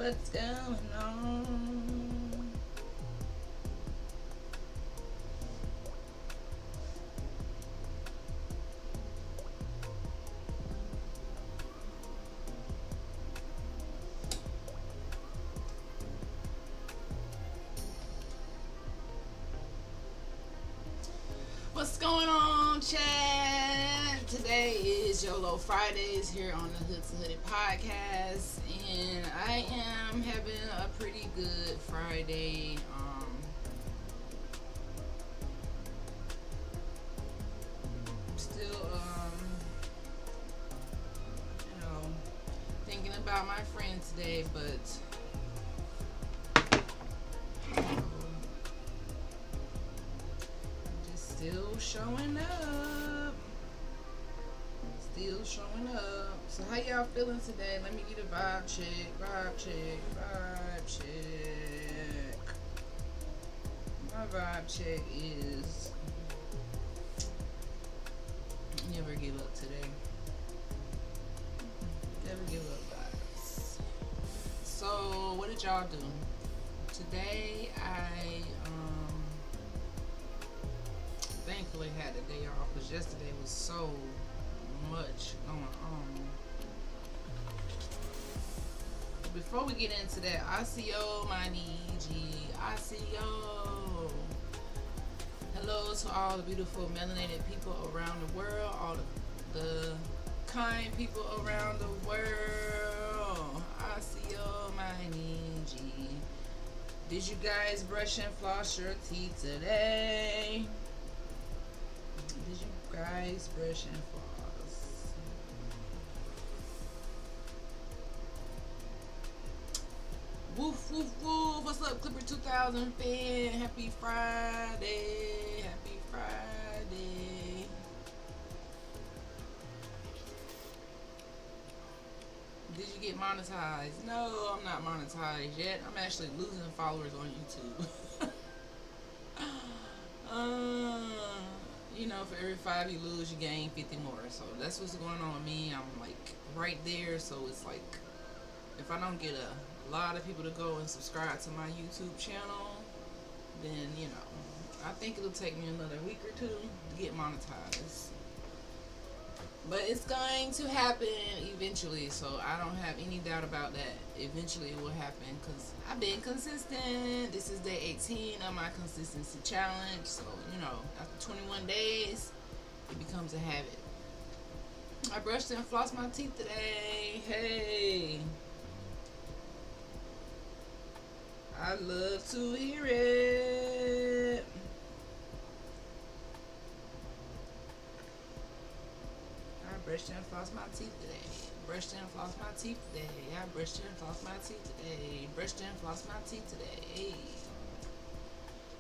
What's going on? What's going on, chat? Today is YOLO Fridays here on the Hoods and Hooded podcast, and I am having a pretty good Friday. Still, thinking about my friend today, but just still showing up. Still showing up. So how y'all feeling today? Let me get a vibe check. Vibe check. Vibe check. My vibe check is never give up today. Never give up, guys. So what did y'all do? Today I thankfully had a day off because yesterday was so much going on. Before we get into that, ICO, my Niji, ICO. Hello to all the beautiful melanated people around the world, all the kind people around the world. ICO, my Niji. Did you guys brush and floss your teeth today? Did you guys brush and floss? Woof, woof, woof. What's up, Clipper 2000 fan? Happy Friday. Happy Friday. Did you get monetized? No, I'm not monetized yet. I'm actually losing followers on YouTube. For every 5 you lose, you gain 50 more. So that's what's going on with me. I'm like right there. So it's like if I don't get a lot of people to go and subscribe to my YouTube channel, then I think it'll take me another week or two to get monetized. But it's going to happen eventually, so I don't have any doubt about that. Eventually it will happen because I've been consistent. This is day 18 of my consistency challenge. So, after 21 days, it becomes a habit. I brushed and flossed my teeth today. Hey. I love to hear it. I brushed and flossed my teeth today. Brushed and flossed my teeth today. I brushed and flossed my teeth today. Brushed and flossed my teeth today.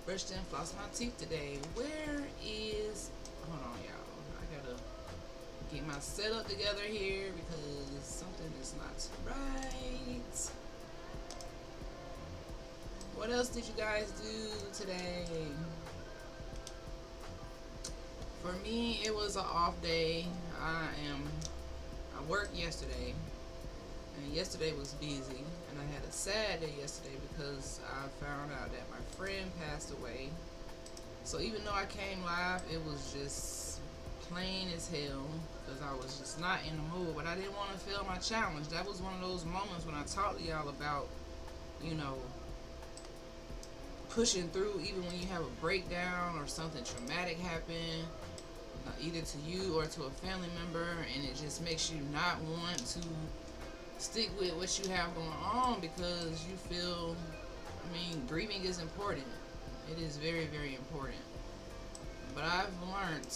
Brushed and flossed my teeth today. Where is... Hold on, y'all. I gotta get my setup together here because something is not right. What else did you guys do today? For me, it was an off day. I worked yesterday, and yesterday was busy, and I had a sad day yesterday because I found out that my friend passed away. So even though I came live, it was just plain as hell because I was just not in the mood, but I didn't want to fail my challenge. That was one of those moments when I talked to y'all about, pushing through even when you have a breakdown or something traumatic happen, either to you or to a family member, and it just makes you not want to stick with what you have going on because you feel, grieving is important. It is very, very important. But I've learned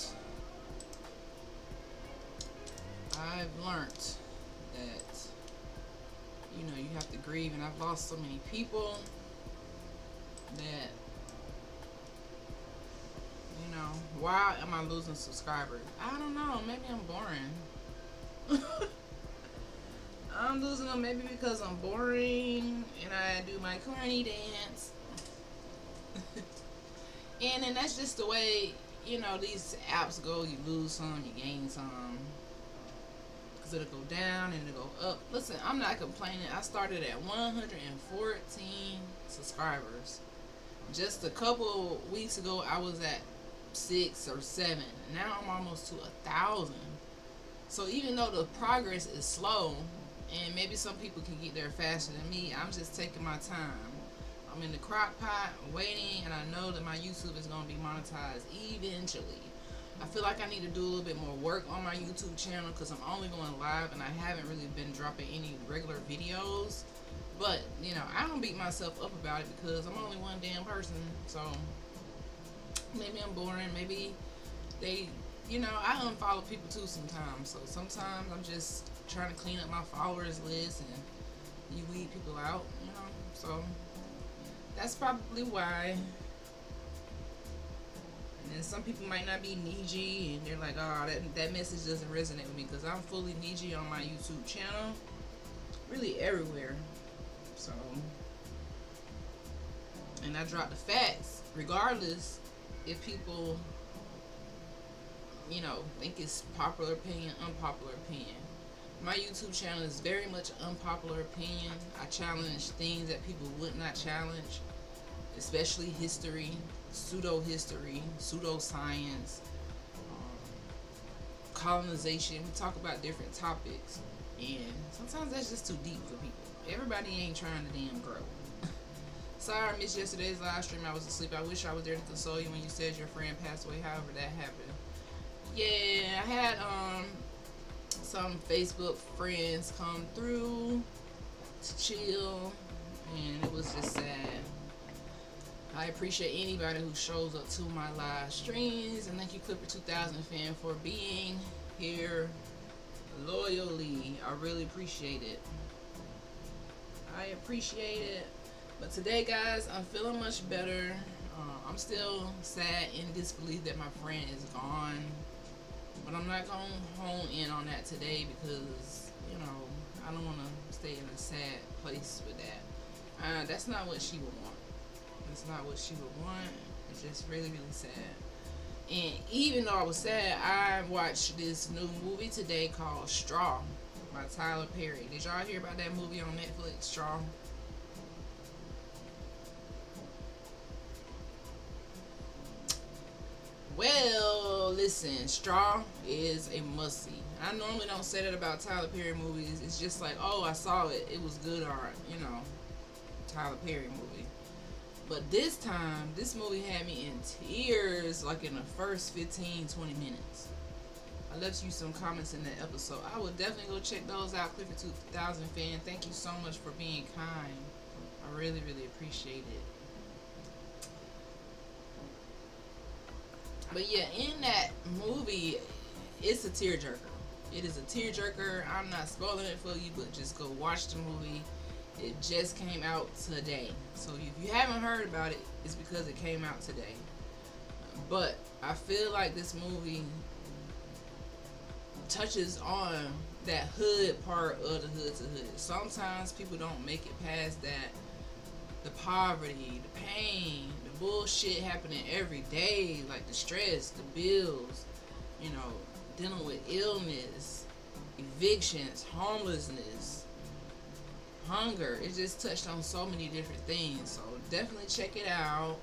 that, you have to grieve, and I've lost so many people that, why am I losing subscribers? I don't know. Maybe I'm boring. I'm losing them maybe because I'm boring and I do my corny dance. And then that's just the way, these apps go. You lose some, you gain some. because it'll go down and it'll go up. Listen, I'm not complaining. I started at 114 subscribers. Just a couple weeks ago, I was at 6 or 7. Now I'm almost to 1,000. So even though the progress is slow, and maybe some people can get there faster than me, I'm just taking my time. I'm in the crock pot waiting, and I know that my YouTube is going to be monetized eventually. I feel like I need to do a little bit more work on my YouTube channel because I'm only going live and I haven't really been dropping any regular videos. But, you know, I don't beat myself up about it because I'm only one damn person. So, maybe I'm boring. Maybe they, you know, I unfollow people too sometimes. So, sometimes I'm just trying to clean up my followers list and you weed people out, you know. So, that's probably why. And some people might not be Niji, and they're like, oh, that message doesn't resonate with me, because I'm fully Niji on my YouTube channel, really everywhere. So, and I drop the facts, regardless if people, you know, think it's popular opinion, unpopular opinion. My YouTube channel is very much unpopular opinion. I challenge things that people would not challenge, especially history, pseudo-history, pseudo-science, colonization. We talk about different topics, and sometimes that's just too deep for people. Everybody ain't trying to damn grow. Sorry I missed yesterday's live stream. I was asleep. I wish I was there to console you when you said your friend passed away. However that happened. Yeah, I had some Facebook friends come through to chill, and it was just sad. I appreciate anybody who shows up to my live streams, and thank you Clipper 2000 fan for being here loyally. I really appreciate it. I appreciate it. But today, guys, I'm feeling much better. I'm still sad in disbelief that my friend is gone, but I'm not going to hone in on that today because, you know, I don't want to stay in a sad place with that. That's not what she would want. It's not what she would want. It's just really, really sad. And even though I was sad, I watched this new movie today called Straw by Tyler Perry. Did y'all hear about that movie on Netflix, Straw? Well, listen, Straw is a must-see. I normally don't say that about Tyler Perry movies. It's just like, oh, I saw it. It was good, or, you know, Tyler Perry movie. But this time, this movie had me in tears, like in the first 15, 20 minutes. I left you some comments in that episode. I will definitely go check those out, Clifford 2000 fan. Thank you so much for being kind. I really, really appreciate it. But yeah, in that movie, it's a tearjerker. It is a tearjerker. I'm not spoiling it for you, but just go watch the movie. It just came out today. So if you haven't heard about it, it's because it came out today. But I feel like this movie touches on that hood part of the hood to hood. Sometimes people don't make it past that. The poverty, the pain, the bullshit happening every day, like the stress, the bills, you know, dealing with illness, evictions, homelessness, hunger. It just touched on so many different things. So definitely check it out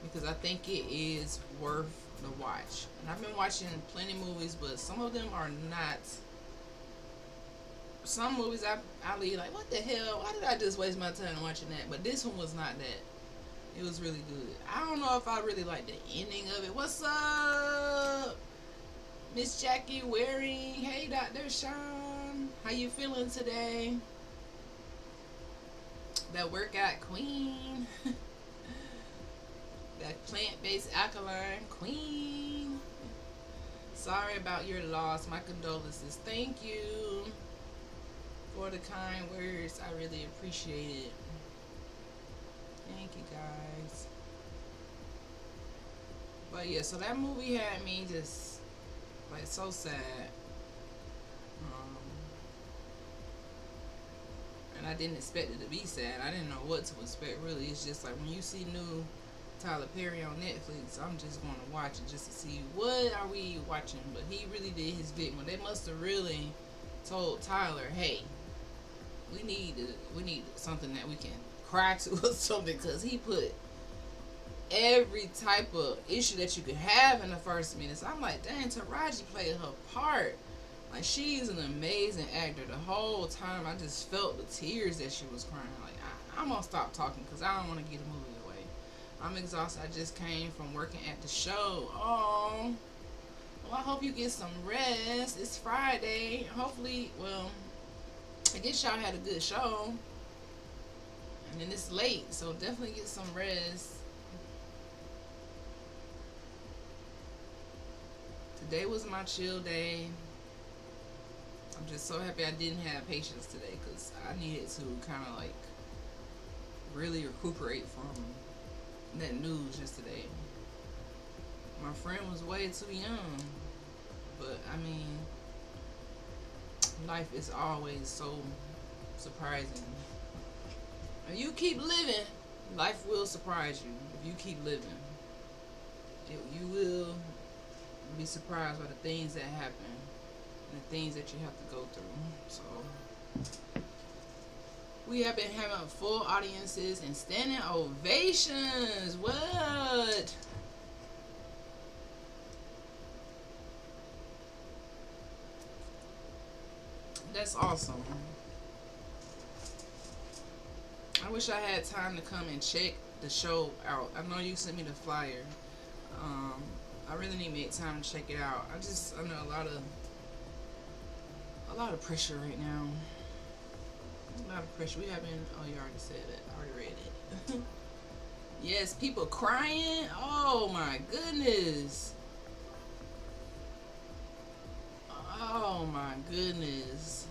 because I think it is worth the watch. And I've been watching plenty of movies, but some of them are not. Some movies I leave like, what the hell? Why did I just waste my time watching that? But this one was not that. It was really good. I don't know if I really like the ending of it. What's up, Miss Jackie Waring? Hey, Dr. Shon. How you feeling today? That workout queen. That plant-based alkaline queen. Sorry about your loss. My condolences. Thank you for the kind words. I really appreciate it. Thank you, guys. But yeah, so that movie had me just like so sad. And I didn't expect it to be sad. I didn't know what to expect, really. It's just like when you see new Tyler Perry on Netflix, I'm just going to watch it just to see what are we watching. But he really did his big one. They must have really told Tyler, hey, we need something that we can cry to or something, because he put every type of issue that you could have in the first minutes. I'm like, dang, Taraji played her part. Like, she's an amazing actor. The whole time, I just felt the tears that she was crying. Like, I'm gonna stop talking because I don't want to give the movie away. I'm exhausted. I just came from working at the show. Oh, well, I hope you get some rest. It's Friday. Hopefully, well, I guess y'all had a good show. And then it's late, so definitely get some rest. Today was my chill day. I'm just so happy I didn't have patience today because I needed to kind of like really recuperate from that news yesterday. My friend was way too young, but I mean, life is always so surprising. If you keep living, life will surprise you. If you keep living, you will be surprised by the things that happen and the things that you have to go through. So we have been having full audiences and standing ovations. What? That's awesome. I wish I had time to come and check the show out. I know you sent me the flyer. I really need to make time to check it out. I know a lot of pressure right now. A lot of pressure. We haven't. Oh, you already said it. I already read it. Yes, people crying. Oh my goodness. Oh my goodness.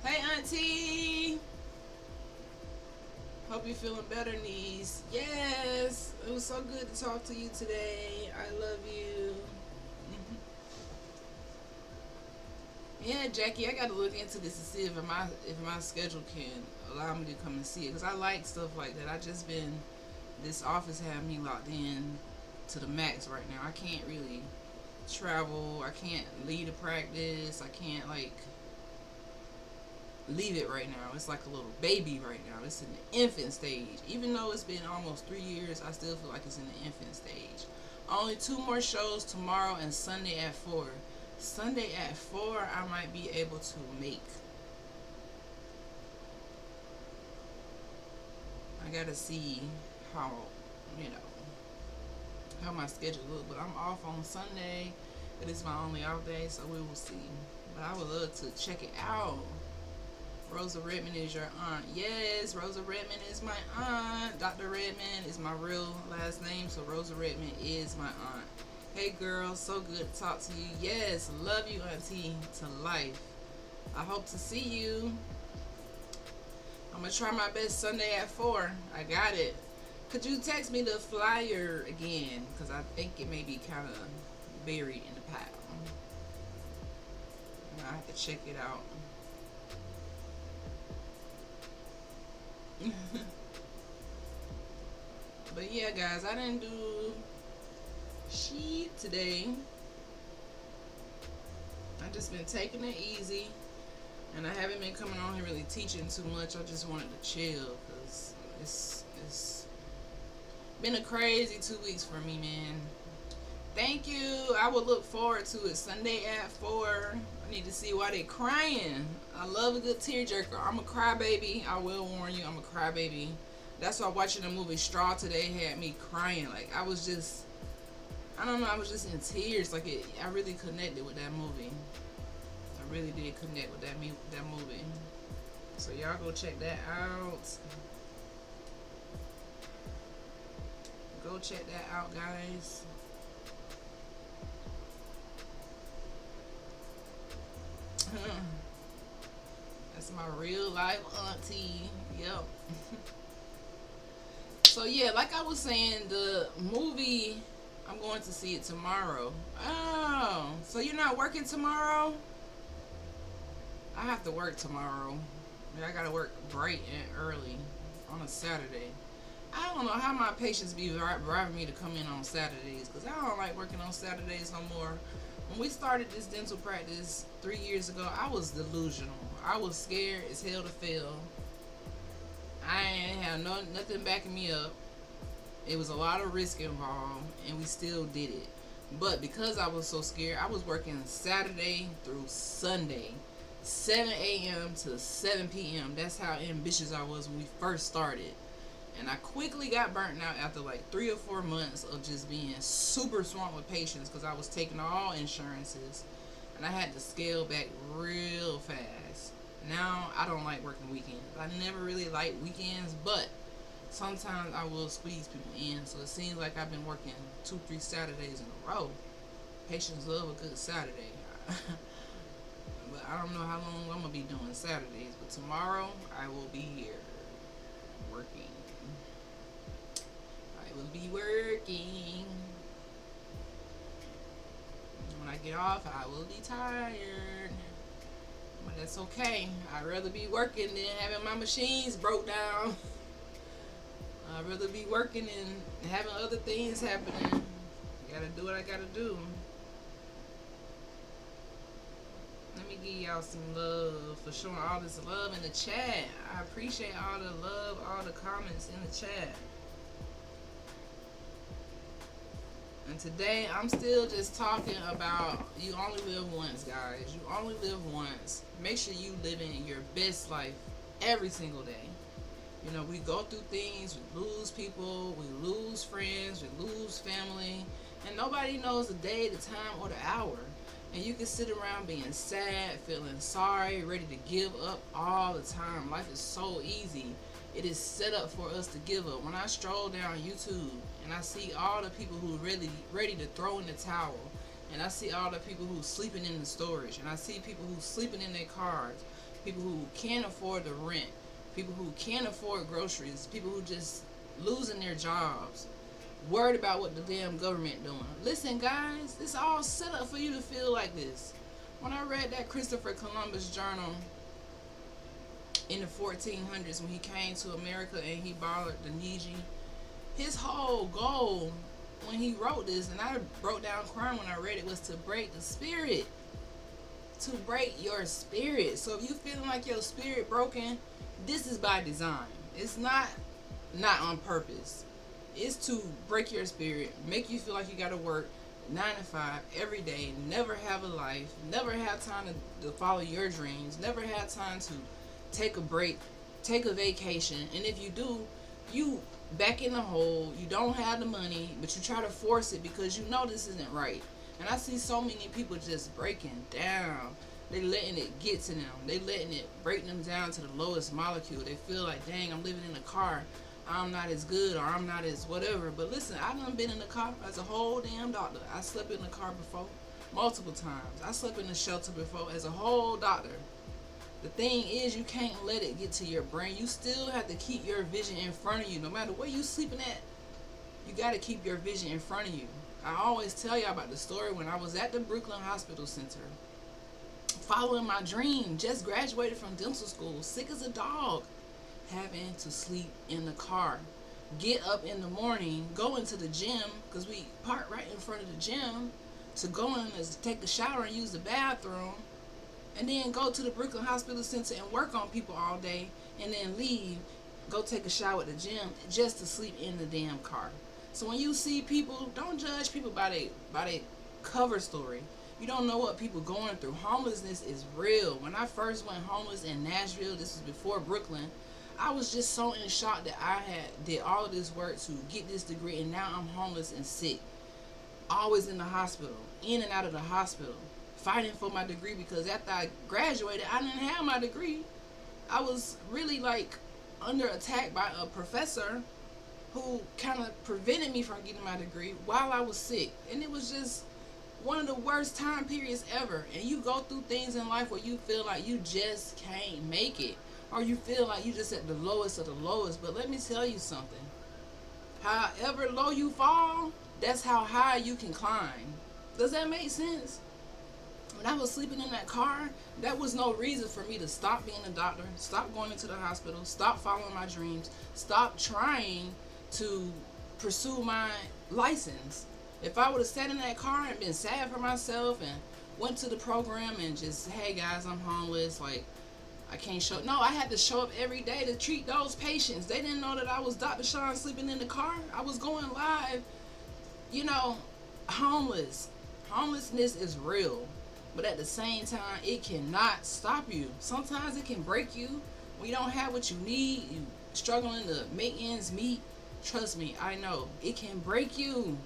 Hey, Auntie. Hope you're feeling better, niece. Yes, it was so good to talk to you today. I love you. Yeah, Jackie, I gotta look into this to see if my schedule can allow me to come and see it, because I like stuff like that. This office have me locked in to the max right now. I can't really travel. I can't lead a practice. I can't like leave it right now. It's like a little baby right now. It's in the infant stage. Even though it's been almost 3 years, I still feel like it's in the infant stage. Only 2 more shows, tomorrow and Sunday at 4. Sunday at 4, I might be able to make. I gotta see how, how my schedule look. But I'm off on Sunday. It is my only off day, so we will see. But I would love to check it out. Rosa Redmond is your aunt. Yes, Rosa Redmond is my aunt. Dr. Redmond is my real last name, so Rosa Redmond is my aunt. Hey girl, so good to talk to you. Yes, love you, Auntie, to life. I hope to see you. I'm going to try my best Sunday at 4. I got it. Could you text me the flyer again? Because I think it may be kind of buried in the pile. I have to check it out. But yeah, guys, I didn't do shit today. I just been taking it easy, and I haven't been coming on here really teaching too much. I just wanted to chill because it's been a crazy 2 weeks for me, man. Thank you. I will look forward to it. Sunday at 4. I need to see why they crying. I love a good tearjerker. I'm a crybaby. I will warn you, I'm a crybaby. That's why watching the movie Straw today had me crying. Like, I was just, I don't know, I was just in tears. Like, I really connected with that movie. I really did connect with that movie. So y'all go check that out. Go check that out, guys. That's my real life auntie. Yep. So yeah, like I was saying, the movie, I'm going to see it tomorrow. Oh, so you're not working tomorrow? I have to work tomorrow. I gotta work bright and early on a Saturday. I don't know how my patients be driving me to come in on Saturdays, because I don't like working on Saturdays no more. When we started this dental practice 3 years ago, I was delusional. I was scared as hell to fail. I ain't have nothing backing me up. It was a lot of risk involved, and we still did it. But because I was so scared, I was working Saturday through Sunday, 7 a.m. to 7 p.m. That's how ambitious I was when we first started. And I quickly got burnt out after like 3 or 4 months of just being super swamped with patients because I was taking all insurances and I had to scale back real fast. Now I don't like working weekends. I never really liked weekends, but sometimes I will squeeze people in. So it seems like I've been working 2-3 Saturdays in a row. Patients love a good Saturday. But I don't know how long I'm going to be doing Saturdays. But tomorrow I will be here working. I will be working. When I get off, I will be tired. But that's okay. I'd rather be working than having my machines broke down. I'd rather be working and having other things happening. I gotta do what I gotta do. Let me give y'all some love for showing all this love in the chat. I appreciate all the love, all the comments in the chat. And today I'm still just talking about you only live once, guys. You only live once. Make sure you living your best life every single day. You know, we go through things, we lose people, we lose friends, we lose family, and nobody knows the day, the time, or the hour. And you can sit around being sad, feeling sorry, ready to give up all the time. Life is so easy. It is set up for us to give up. When I stroll down YouTube and I see all the people who are really ready to throw in the towel, and I see all the people who are sleeping in the storage, and I see people who are sleeping in their cars, people who can't afford the rent, people who can't afford groceries, people who just losing their jobs, worried about what the damn government doing. Listen, guys, this all set up for you to feel like this. When I read that Christopher Columbus journal in the 1400s when he came to America and he borrowed the Niji, his whole goal when he wrote this, and I broke down crying when I read it, was to break the spirit. To break your spirit. So if you feeling like your spirit broken, this is by design. It's not on purpose. It's to break your spirit, make you feel like you gotta work 9 to 5 every day, never have a life, never have time to follow your dreams, never have time to take a break, take a vacation. And if you do, you back in the hole. You don't have the money, but you try to force it because you know this isn't right. And I see so many people just breaking down. They letting it get to them. They letting it break them down to the lowest molecule. They feel like, dang, I'm living in a car. I'm not as good, or I'm not as whatever. But listen, I done been in the car as a whole damn doctor. I slept in the car before multiple times. I slept in the shelter before as a whole doctor. The thing is, you can't let it get to your brain. You still have to keep your vision in front of you. No matter where you sleeping at, you got to keep your vision in front of you. I always tell y'all about the story when I was at the Brooklyn Hospital Center, following my dream, just graduated from dental school, sick as a dog, having to sleep in the car, get up in the morning, go into the gym, because we park right in front of the gym, to go in and take a shower and use the bathroom, and then go to the Brooklyn Hospital Center and work on people all day, and then leave, go take a shower at the gym, just to sleep in the damn car. So when you see people, don't judge people by their cover story. You don't know what people going through. Homelessness is real. When I first went homeless in Nashville, this was before Brooklyn, I was just so in shock that I did all of this work to get this degree, and now I'm homeless and sick. Always in the hospital, in and out of the hospital, fighting for my degree, because after I graduated, I didn't have my degree. I was really like under attack by a professor who kind of prevented me from getting my degree while I was sick. And it was just one of the worst time periods ever. And you go through things in life where you feel like you just can't make it, or you feel like you just at the lowest of the lowest. But let me tell you something. However low you fall, that's how high you can climb. Does that make sense? When I was sleeping in that car, that was no reason for me to stop being a doctor, stop going into the hospital, stop following my dreams, stop trying to pursue my license. If I would have sat in that car and been sad for myself and went to the program and just, hey guys, I'm homeless, like, I can't show. No, I had to show up every day to treat those patients. They didn't know that I was Dr. Shon sleeping in the car. I was going live, you know, homeless. Homelessness is real. But at the same time, it cannot stop you. Sometimes it can break you. When you don't have what you need, you struggling to make ends meet. Trust me, I know. It can break you.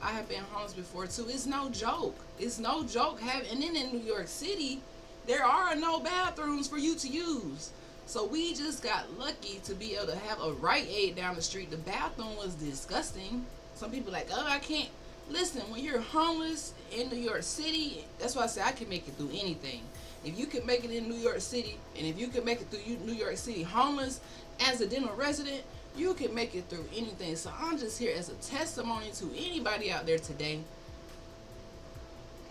I have been homeless before too. It's no joke. It's no joke. And then in New York City, there are no bathrooms for you to use. So we just got lucky to be able to have a Rite Aid down the street. The bathroom was disgusting. Some people like, oh, I can't. Listen, when you're homeless in New York City, that's why I say I can make it through anything. If you can make it in New York City, and if you can make it through New York City homeless as a dental resident, you can make it through anything. So I'm just here as a testimony to anybody out there today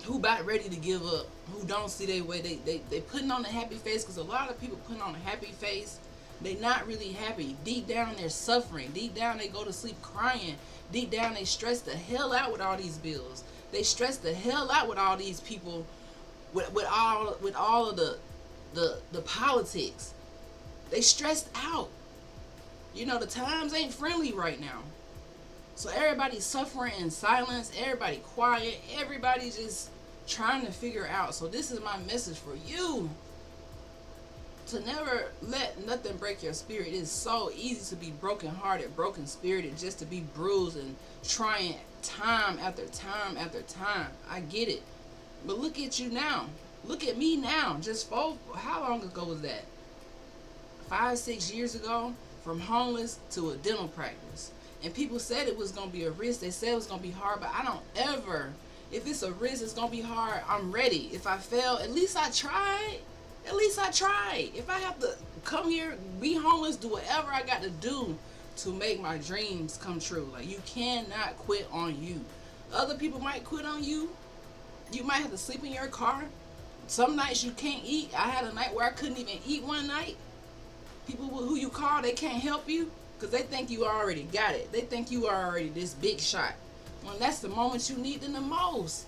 who about ready to give up, who don't see their way. They putting on a happy face, because a lot of people putting on a happy face, they not really happy. Deep down they're suffering. Deep down they go to sleep crying. Deep down they stress the hell out with all these bills. They stress the hell out with all these people, with all of the politics. They stressed out. You know, the times ain't friendly right now. So everybody's suffering in silence. Everybody quiet. Everybody just trying to figure out. So this is my message for you. To never let nothing break your spirit. It is so easy to be brokenhearted, broken-spirited, just to be bruised and trying time after time after time. I get it. But look at you now. Look at me now. Just how long ago was that? 5-6 years ago? From homeless to a dental practice. And people said it was going to be a risk. They said it was going to be hard, but I don't ever. If it's a risk, it's going to be hard. I'm ready. If I fail, at least I tried. At least I tried. If I have to come here, be homeless, do whatever I got to do to make my dreams come true. Like, you cannot quit on you. Other people might quit on you. You might have to sleep in your car. Some nights you can't eat. I had a night where I couldn't even eat one night. People who you call, they can't help you because they think you already got it. They think you are already this big shot. When that's the moment you need them the most.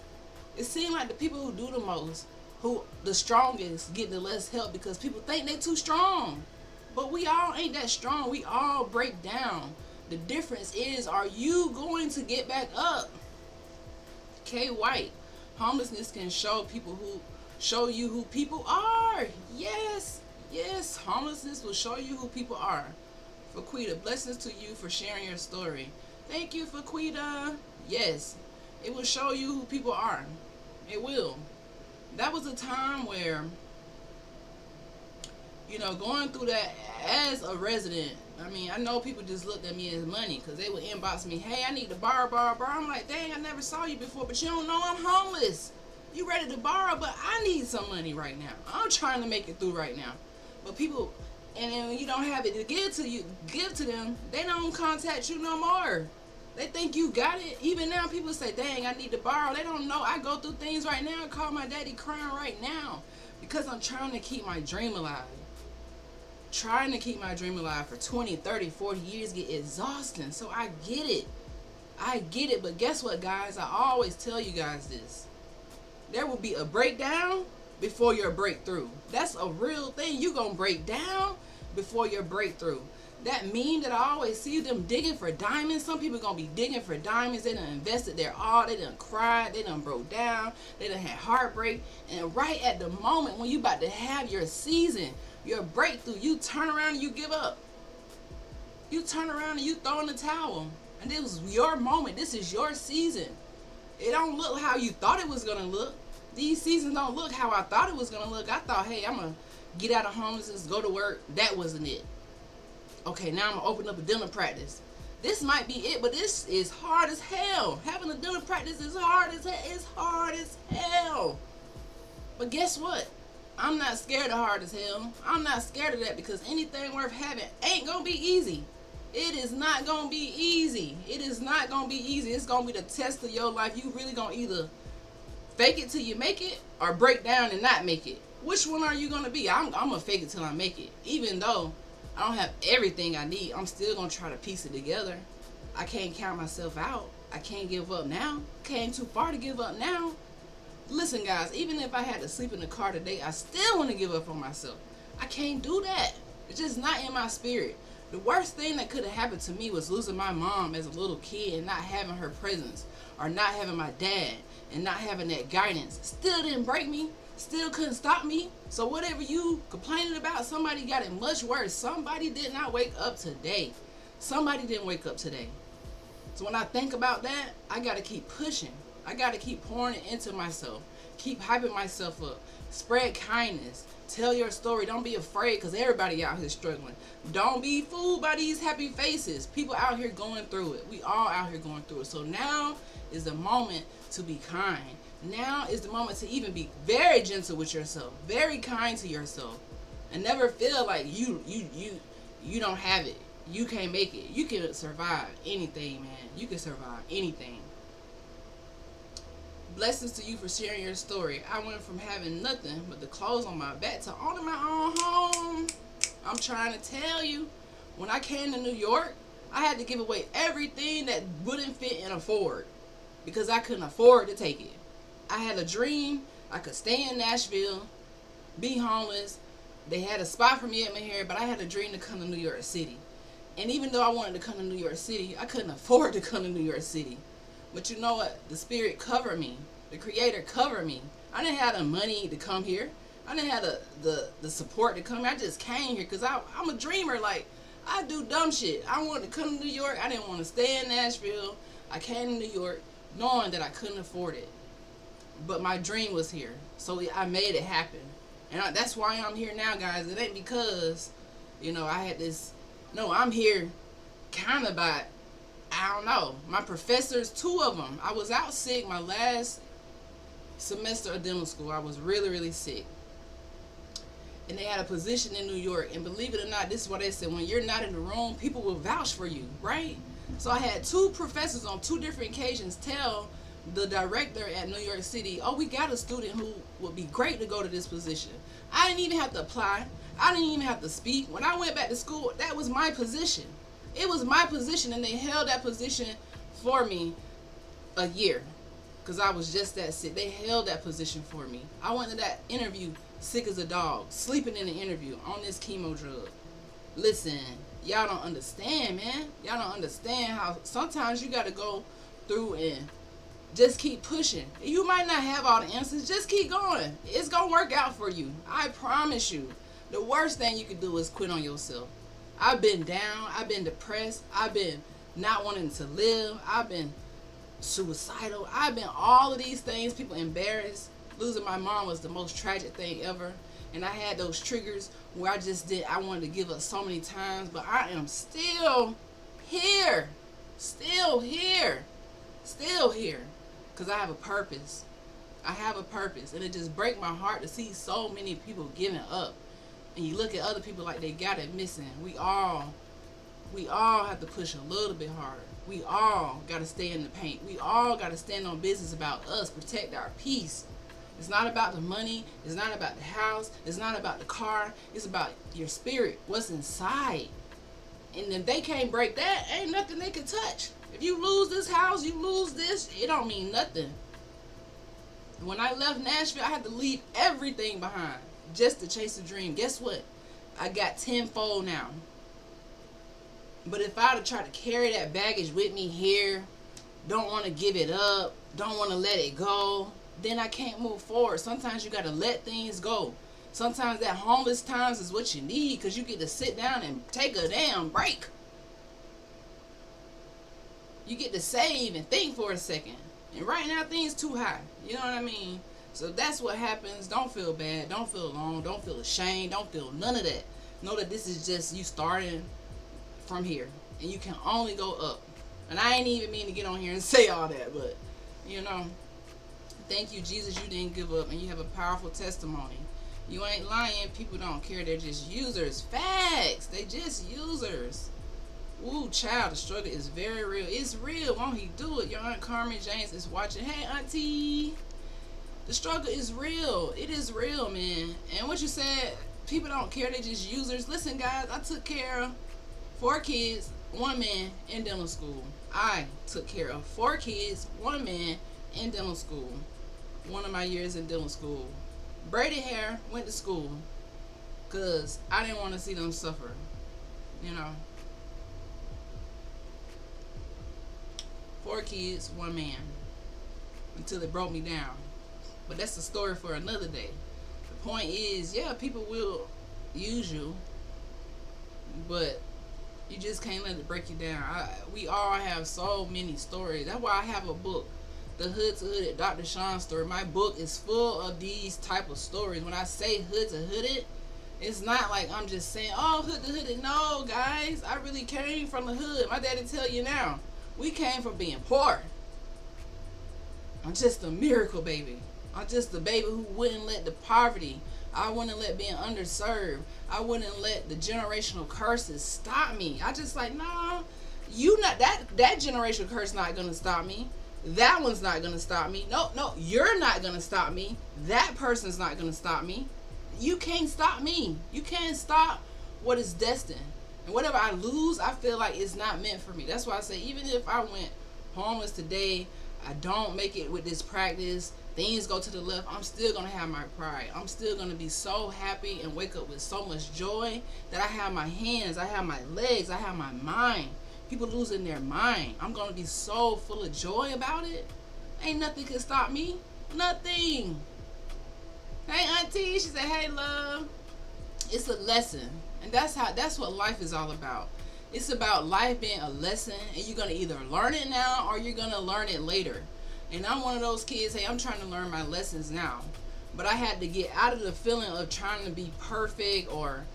It seems like the people who do the most, who the strongest, get the less help because people think they too strong. But we all ain't that strong. We all break down. The difference is, are you going to get back up? K. White. Homelessness can show you who people are. Yes. Yes, homelessness will show you who people are. Faquita, blessings to you for sharing your story. Thank you, Faquita. Yes, it will show you who people are. It will. That was a time where, you know, going through that as a resident, I mean, I know people just looked at me as money because they would inbox me, hey, I need to borrow. I'm like, dang, I never saw you before, but you don't know I'm homeless. You ready to borrow, but I need some money right now. I'm trying to make it through right now. But people, and then when you don't have it to give to them, they don't contact you no more. They think you got it. Even now, people say, dang, I need to borrow. They don't know. I go through things right now. I call my daddy crying right now because I'm trying to keep my dream alive. Trying to keep my dream alive for 20, 30, 40 years get exhausting. So I get it. I get it. But guess what, guys? I always tell you guys this. There will be a breakdown before your breakthrough. That's a real thing. You're going to break down before your breakthrough. That meme that I always see them digging for diamonds. Some people going to be digging for diamonds. They done invested their all. They done cried. They done broke down. They done had heartbreak. And right at the moment when you about to have your season, your breakthrough, you turn around and you give up. You turn around and you throw in the towel. And this was your moment. This is your season. It don't look how you thought it was going to look. These seasons don't look how I thought it was going to look. I thought, hey, I'm going to get out of homelessness, go to work. That wasn't it. Okay, now I'm going to open up a dental practice. This might be it, but this is hard as hell. Having a dental practice is hard as hell. It's hard as hell. But guess what? I'm not scared of hard as hell. I'm not scared of that because anything worth having ain't going to be easy. It is not going to be easy. It is not going to be easy. It's going to be the test of your life. You really going to either fake it till you make it or break down and not make it. Which one are you going to be? I'm going to fake it till I make it. Even though I don't have everything I need, I'm still going to try to piece it together. I can't count myself out. I can't give up now. Came too far to give up now. Listen, guys, even if I had to sleep in the car today, I still want to give up on myself. I can't do that. It's just not in my spirit. The worst thing that could have happened to me was losing my mom as a little kid and not having her presence, or not having my dad and not having that guidance. Still didn't break me. Still couldn't stop me. So whatever you complaining about, somebody got it much worse. Somebody did not wake up today. Somebody didn't wake up today. So when I think about that, I got to keep pushing. I got to keep pouring it into myself. Keep hyping myself up. Spread kindness. Tell your story. Don't be afraid, because everybody out here struggling. Don't be fooled by these happy faces. People out here going through it. We all out here going through it. So now is the moment to be kind. Now is the moment to even be very gentle with yourself. Very kind to yourself. And never feel like you don't have it. You can't make it. You can survive anything, man. You can survive anything. Blessings to you for sharing your story. I went from having nothing but the clothes on my back to owning my own home. I'm trying to tell you, when I came to New York, I had to give away everything that wouldn't fit and afford, because I couldn't afford to take it. I had a dream. I could stay in Nashville, be homeless. They had a spot for me at my hair, but I had a dream to come to New York City. And even though I wanted to come to New York City, I couldn't afford to come to New York City. But you know what? The Spirit covered me. The Creator covered me. I didn't have the money to come here. I didn't have the support to come here. I just came here because I'm a dreamer. Like, I do dumb shit. I wanted to come to New York. I didn't want to stay in Nashville. I came to New York knowing that I couldn't afford it. But my dream was here. So I made it happen. And that's why I'm here now, guys. It ain't because, I had this. No, I'm here kind of by, I don't know. My professors, 2 of them. I was out sick my last semester of dental school. I was really, really sick. And they had a position in New York. And believe it or not, this is what they said. When you're not in the room, people will vouch for you, right? So I had 2 professors on 2 different occasions tell the director at New York City, oh, we got a student who would be great to go to this position. I didn't even have to apply. I didn't even have to speak. When I went back to school, that was my position. It was my position, and they held that position for me a year, because I was just that sick. They held that position for me. I went to that interview sick as a dog, sleeping in the interview on this chemo drug. Listen, y'all don't understand, man. Y'all don't understand how sometimes you got to go through and just keep pushing. You might not have all the answers. Just keep going. It's going to work out for you. I promise you. The worst thing you can do is quit on yourself. I've been down. I've been depressed. I've been not wanting to live. I've been suicidal. I've been all of these things. People embarrassed. Losing my mom was the most tragic thing ever. And I had those triggers where I wanted to give up so many times. But I am still here. Still here. Still here. Because I have a purpose. I have a purpose. And it just breaks my heart to see so many people giving up. And you look at other people like they got it missing. We all have to push a little bit harder. We all got to stay in the paint. We all got to stand on business about us, protect our peace. It's not about the money. It's not about the house. It's not about the car. It's about your spirit, what's inside. And if they can't break that, ain't nothing they can touch. If you lose this house, you lose this, it don't mean nothing. When I left Nashville, I had to leave everything behind just to chase a dream. Guess what? I got tenfold now. But if I would try to carry that baggage with me here, don't want to give it up, don't want to let it go, then I can't move forward. Sometimes you got to let things go. Sometimes that homeless times is what you need, because you get to sit down and take a damn break. You get to save and think for a second. And right now things too high. You know what I mean? So that's what happens. Don't feel bad. Don't feel alone. Don't feel ashamed. Don't feel none of that. Know that this is just you starting from here. And you can only go up. And I ain't even mean to get on here and say all that. But, thank you, Jesus, you didn't give up. And you have a powerful testimony. You ain't lying. People don't care. They're just users. Facts. They just users. Ooh, child, the struggle is very real. It's real. Won't he do it? Your Aunt Carmen James is watching. Hey, Auntie. The struggle is real. It is real, man. And what you said, people don't care. They just users. Listen, guys, I took care of 4 kids. one man in dental school. I took care of 4 kids, one man in dental school. One of my years in dental school. Braided hair, went to school. Because I didn't want to see them suffer. You know. 4 kids, one man. Until it broke me down. But that's a story for another day. The point is, yeah, people will use you. But you just can't let it break you down. We all have so many stories. That's why I have a book, The Hood to Hooded Dr. Shon story. My book is full of these type of stories. When I say hood to hooded, it's not like I'm just saying, oh, hood to hooded. No, guys, I really came from the hood. My daddy tell you now, we came from being poor. I'm just a miracle baby. I'm just the baby who wouldn't let the poverty, I wouldn't let being underserved, I wouldn't let the generational curses stop me. I just like, nah, you not that generational curse not gonna stop me. That one's not gonna stop me. No, you're not gonna stop me. That person's not gonna stop me. You can't stop me. You can't stop what is destined. And whatever I lose, I feel like it's not meant for me. That's why I say, even if I went homeless today, I don't make it with this practice, things go to the left, I'm still going to have my pride. I'm still going to be so happy and wake up with so much joy that I have my hands, I have my legs, I have my mind. People losing their mind. I'm going to be so full of joy about it. Ain't nothing can stop me. Nothing. Hey, auntie. She said, hey, love. It's a lesson. And that's what life is all about. It's about life being a lesson, and you're going to either learn it now or you're going to learn it later. And I'm one of those kids, hey, I'm trying to learn my lessons now. But I had to get out of the feeling of trying to be perfect or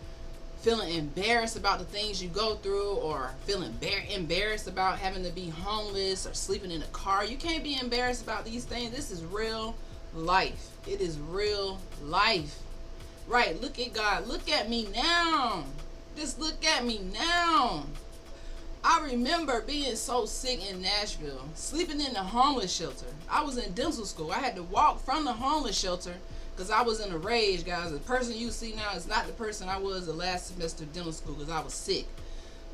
feeling embarrassed about the things you go through or feeling embarrassed about having to be homeless or sleeping in a car. You can't be embarrassed about these things. This is real life. It is real life. Right, look at God. Look at me now. Just look at me now. I remember being so sick in Nashville, sleeping in the homeless shelter. I was in dental school. I had to walk from the homeless shelter because I was in a rage, guys. The person you see now is not the person I was the last semester of dental school because I was sick.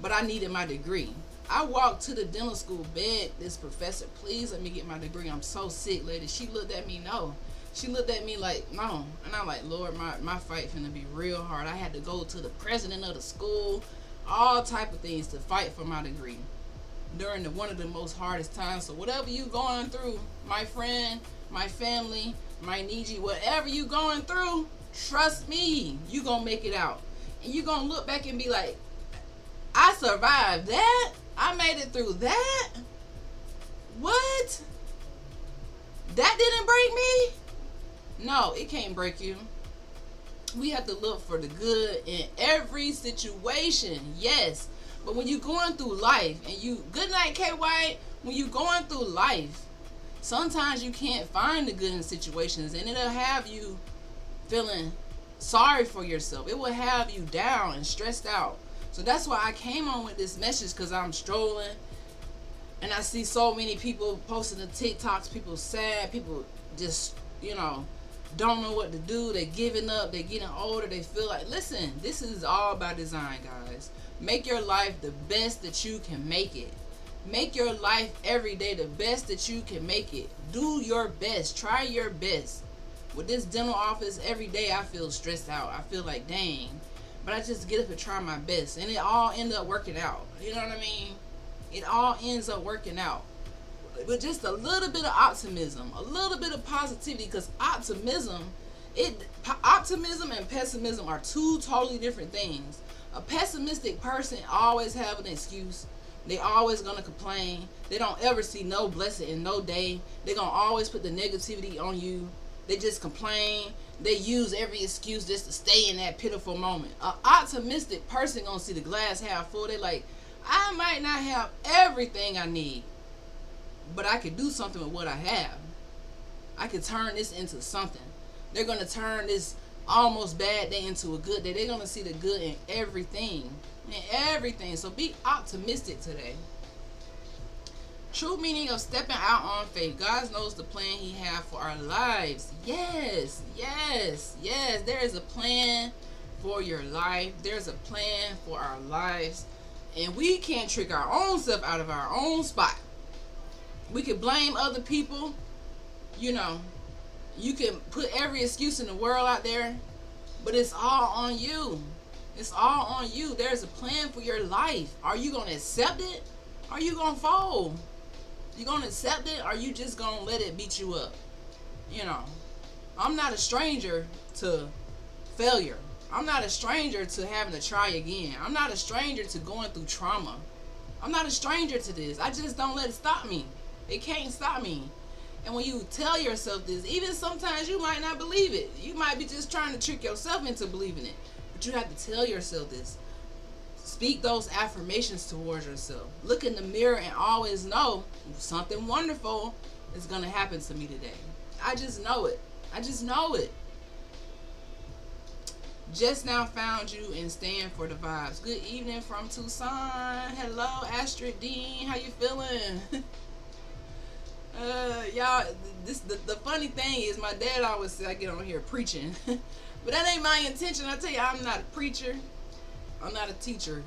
But I needed my degree. I walked to the dental school, begged this professor, please let me get my degree. I'm so sick, lady. She looked at me, no. She looked at me like, no. And I'm like, Lord, my fight finna be real hard. I had to go to the president of the school, all type of things to fight for my degree during one of the most hardest times. So whatever you going through, my friend, my family, my Niji, whatever you going through, trust me, you gonna make it out. And you gonna look back and be like, I survived that? I made it through that? What? That didn't break me? No, it can't break you. We have to look for the good in every situation, yes. But when you're going through life, and good night, K. White, when you're going through life, sometimes you can't find the good in situations, and it'll have you feeling sorry for yourself. It will have you down and stressed out. So that's why I came on with this message, because I'm strolling, and I see so many people posting the TikToks, people sad, people just, don't know what to do. They're giving up. They're getting older. They feel like, listen, this is all by design, guys. Make your life the best that you can make it. Make your life every day the best that you can make it. Do your best. Try your best. With this dental office, every day I feel stressed out. I feel like, dang. But I just get up and try my best. And it all ends up working out. You know what I mean? It all ends up working out. With just a little bit of optimism, a little bit of positivity, because optimism and pessimism are two totally different things. A pessimistic person always have an excuse. They always gonna complain. They don't ever see no blessing in no day. They gonna always put the negativity on you. They just complain. They use every excuse just to stay in that pitiful moment. An optimistic person gonna see the glass half full. They like, I might not have everything I need, but I could do something with what I have. I could turn this into something. They're going to turn this almost bad day into a good day. They're going to see the good in everything. In everything. So be optimistic today. True meaning of stepping out on faith. God knows the plan He has for our lives. Yes, yes, yes. There is a plan for your life. There's a plan for our lives. And we can't trick our own self out of our own spot. We can blame other people. You know, you can put every excuse in the world out there, but it's all on you. It's all on you. There's a plan for your life. Are you going to accept it? Or are you going to fold? You going to accept it? Or are you just going to let it beat you up? You know, I'm not a stranger to failure. I'm not a stranger to having to try again. I'm not a stranger to going through trauma. I'm not a stranger to this. I just don't let it stop me. It can't stop me. And when you tell yourself this, even sometimes you might not believe it. You might be just trying to trick yourself into believing it. But you have to tell yourself this. Speak those affirmations towards yourself. Look in the mirror and always know something wonderful is going to happen to me today. I just know it. I just know it. Just now found you and stand for the vibes. Good evening from Tucson. Hello, Astrid Dean. How you feeling? Y'all, the funny thing is my dad always said I get on here preaching. But that ain't my intention. I tell you, I'm not a preacher. I'm not a teacher.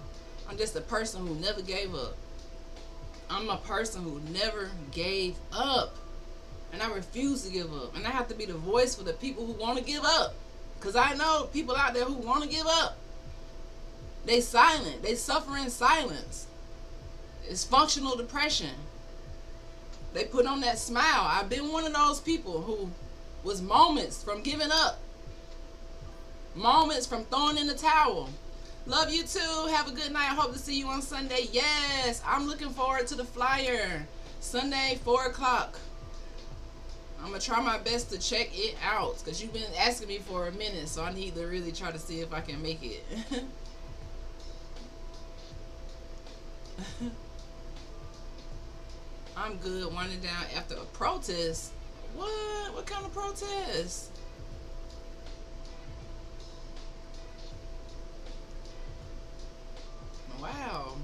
I'm just a person who never gave up. I'm a person who never gave up. And I refuse to give up. And I have to be the voice for the people who want to give up. Because I know people out there who want to give up. They silent. They suffer in silence. It's functional depression. They put on that smile. I've been one of those people who was moments from giving up. Moments from throwing in the towel. Love you too. Have a good night. I hope to see you on Sunday. Yes, I'm looking forward to the flyer. Sunday, 4 o'clock. I'm going to try my best to check it out. Because you've been asking me for a minute. So I need to really try to see if I can make it. I'm good. Winding down after a protest. What? What kind of protest? Wow.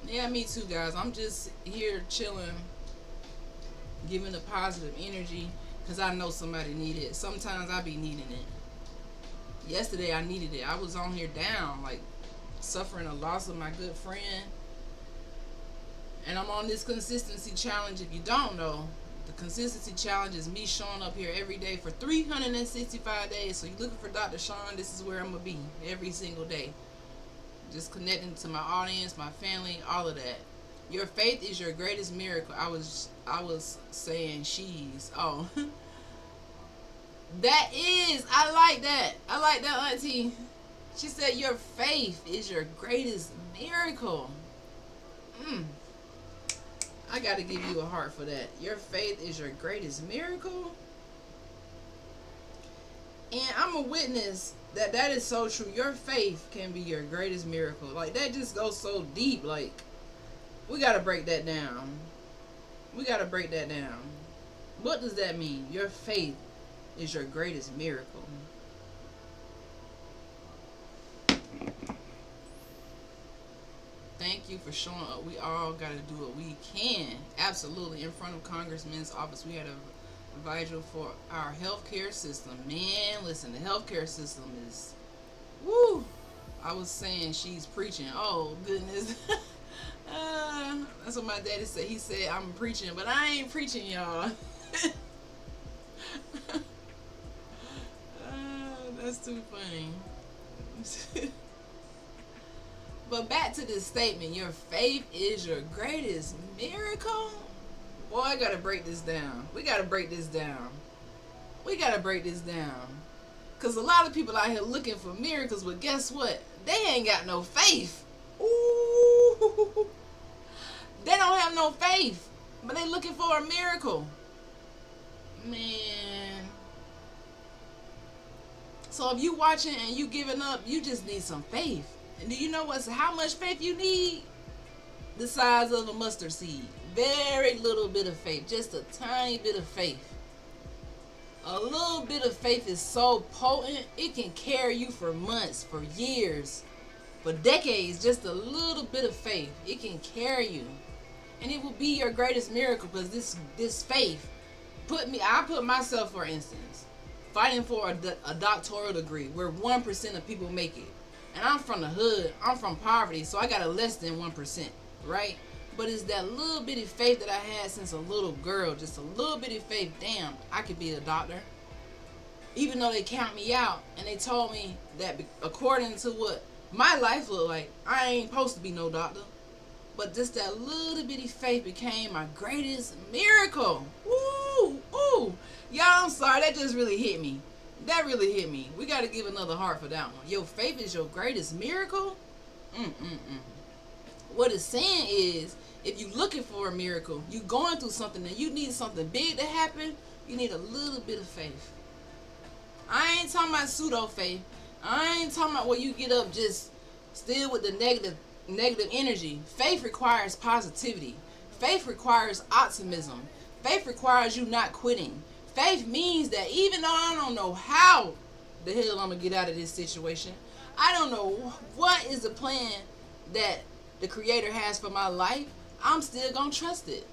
Yeah, me too, guys. I'm just here chilling, giving the positive energy because I know somebody needed it. Sometimes I be needing it. Yesterday I needed it. I was on here down, like suffering a loss of my good friend. And I'm on this consistency challenge. If you don't know, the consistency challenge is me showing up here every day for 365 days. So you're looking for Dr. Shon, this is where I'm going to be every single day. Just connecting to my audience, my family, all of that. Your faith is your greatest miracle. I was saying she's. Oh. That is. I like that. I like that, Auntie. She said your faith is your greatest miracle. I got to give you a heart for that. Your faith is your greatest miracle. And I'm a witness that is so true. Your faith can be your greatest miracle. Like, that just goes so deep. Like, we got to break that down. We got to break that down. What does that mean? Your faith is your greatest miracle. Thank you for showing up. We all got to do what we can. Absolutely. In front of Congressman's office, we had a vigil for our healthcare system. Man, listen, the healthcare system is, woo. I was saying she's preaching. Oh, goodness. That's what my daddy said. He said, I'm preaching, but I ain't preaching, y'all. That's too funny. But back to this statement, your faith is your greatest miracle. Boy, I gotta break this down. We gotta break this down. We gotta break this down. Because a lot of people out here looking for miracles, but guess what? They ain't got no faith. Ooh. They don't have no faith, but they looking for a miracle. Man. So if you watching and you giving up, you just need some faith. And do you know how much faith you need? The size of a mustard seed. Very little bit of faith. Just a tiny bit of faith. A little bit of faith is so potent, it can carry you for months, for years, for decades. Just a little bit of faith, it can carry you. And it will be your greatest miracle, because this faith I put myself, for instance, fighting for a doctoral degree where 1% of people make it. And I'm from the hood. I'm from poverty, so I got a less than 1%, right? But it's that little bitty faith that I had since a little girl. Just a little bitty faith. Damn, I could be a doctor. Even though they count me out and they told me that according to what my life looked like, I ain't supposed to be no doctor. But just that little bitty faith became my greatest miracle. Woo! Ooh! Y'all, I'm sorry. That just really hit me. That really hit me. We got to give another heart for that one. Your faith is your greatest miracle? What it's saying is, if you're looking for a miracle, you're going through something and you need something big to happen, you need a little bit of faith. I ain't talking about pseudo faith. I ain't talking about where you get up just still with the negative energy. Faith requires positivity. Faith requires optimism. Faith requires you not quitting. Faith means that even though I don't know how the hell I'm going to get out of this situation, I don't know what is the plan that the Creator has for my life, I'm still going to trust it.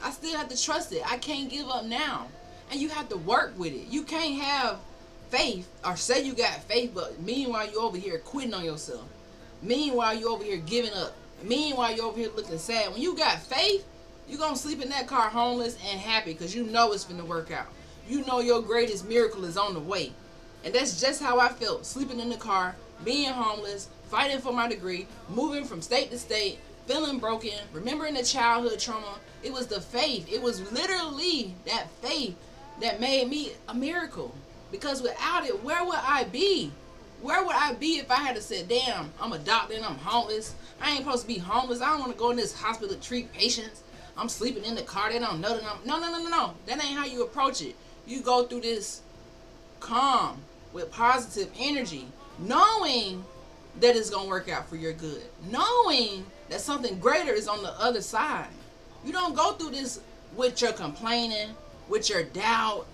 I still have to trust it. I can't give up now. And you have to work with it. You can't have faith or say you got faith, but meanwhile you over here quitting on yourself. Meanwhile you over here giving up. Meanwhile you over here looking sad. When you got faith, you're going to sleep in that car homeless and happy because you know it's finna work out. You know your greatest miracle is on the way. And that's just how I felt, sleeping in the car, being homeless, fighting for my degree, moving from state to state, feeling broken, remembering the childhood trauma. It was the faith. It was literally that faith that made me a miracle. Because without it, where would I be? Where would I be if I had to say, damn, I'm a doctor and I'm homeless. I ain't supposed to be homeless. I don't want to go in this hospital to treat patients. I'm sleeping in the car. They don't know that I'm... No. That ain't how you approach it. You go through this calm with positive energy, knowing that it's going to work out for your good. Knowing that something greater is on the other side. You don't go through this with your complaining, with your doubt,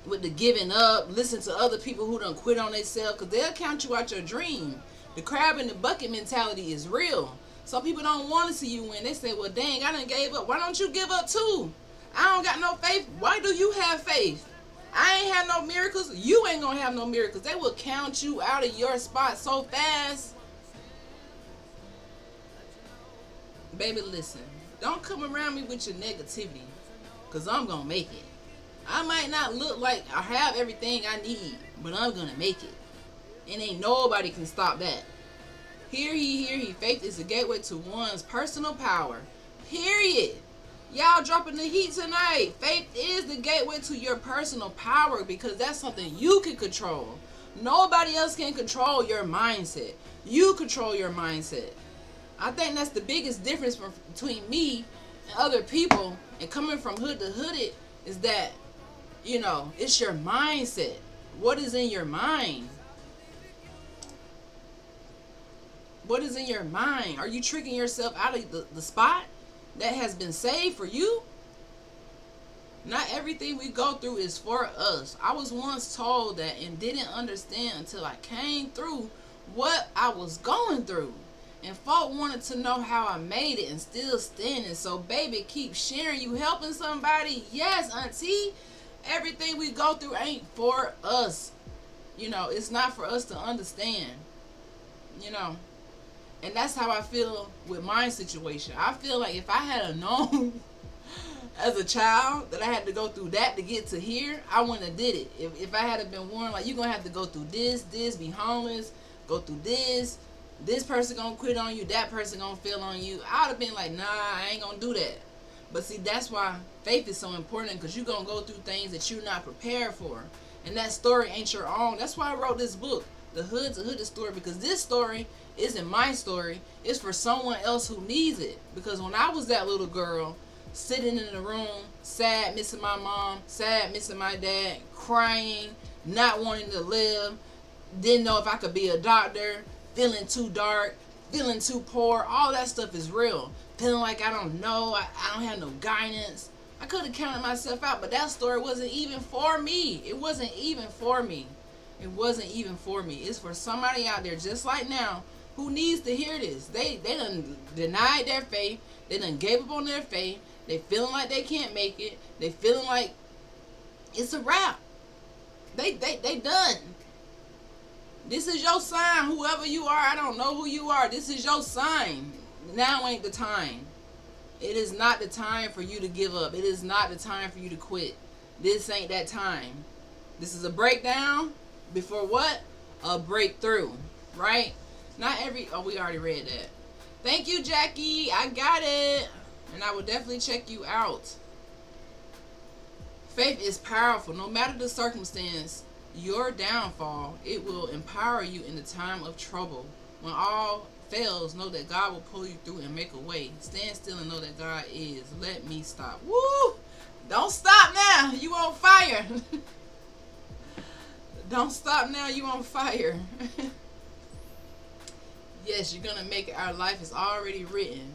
with the giving up, listen to other people who done quit on themselves, because they'll count you out your dream. The crab in the bucket mentality is real. Some people don't want to see you win. They say, well, dang, I done gave up. Why don't you give up too? I don't got no faith. Why do you have faith? I ain't have no miracles. You ain't going to have no miracles. They will count you out of your spot so fast. Baby, listen. Don't come around me with your negativity, because I'm going to make it. I might not look like I have everything I need, but I'm going to make it. And ain't nobody can stop that. Hear ye. Faith is the gateway to one's personal power. Period. Y'all dropping the heat tonight. Faith is the gateway to your personal power, because that's something you can control. Nobody else can control your mindset. You control your mindset. I think that's the biggest difference between me and other people, and coming from hood to hooded, is that, it's your mindset. What is in your mind? What is in your mind? Are you tricking yourself out of the spot that has been saved for you? Not everything we go through is for us. I was once told that and didn't understand until I came through what I was going through. And folk wanted to know how I made it and still standing. So baby, keep sharing. You helping somebody? Yes, auntie. Everything we go through ain't for us. It's not for us to understand. And that's how I feel with my situation. I feel like if I had known as a child that I had to go through that to get to here, I wouldn't have did it. If I had been warned, like, you're going to have to go through this, be homeless, go through this person going to quit on you, that person going to fail on you, I would have been like, nah, I ain't going to do that. But see, that's why faith is so important, because you're going to go through things that you're not prepared for. And that story ain't your own. That's why I wrote this book, The Hood to Hood Story, because this story isn't my story. It's for someone else who needs it. Because when I was that little girl, sitting in the room, sad, missing my mom, sad, missing my dad, crying, not wanting to live, didn't know if I could be a doctor, feeling too dark, feeling too poor, all that stuff is real. Feeling like I don't know, I don't have no guidance. I could have counted myself out, but that story wasn't even for me. It wasn't even for me. It wasn't even for me. It's for somebody out there just like now who needs to hear this. They done denied their faith. They done gave up on their faith. They feeling like they can't make it. They feeling like it's a wrap. They done. This is your sign. Whoever you are, I don't know who you are. This is your sign. Now ain't the time. It is not the time for you to give up. It is not the time for you to quit. This ain't that time. This is a breakdown before what? A breakthrough. Right? Not every... Oh, we already read that. Thank you, Jackie. I got it. And I will definitely check you out. Faith is powerful. No matter the circumstance, your downfall, it will empower you in the time of trouble. When all fails, know that God will pull you through and make a way. Stand still and know that God is. Let me stop. Woo! Don't stop now. You on fire. Don't stop now. You on fire. Yes, you're going to make it. Our life is already written.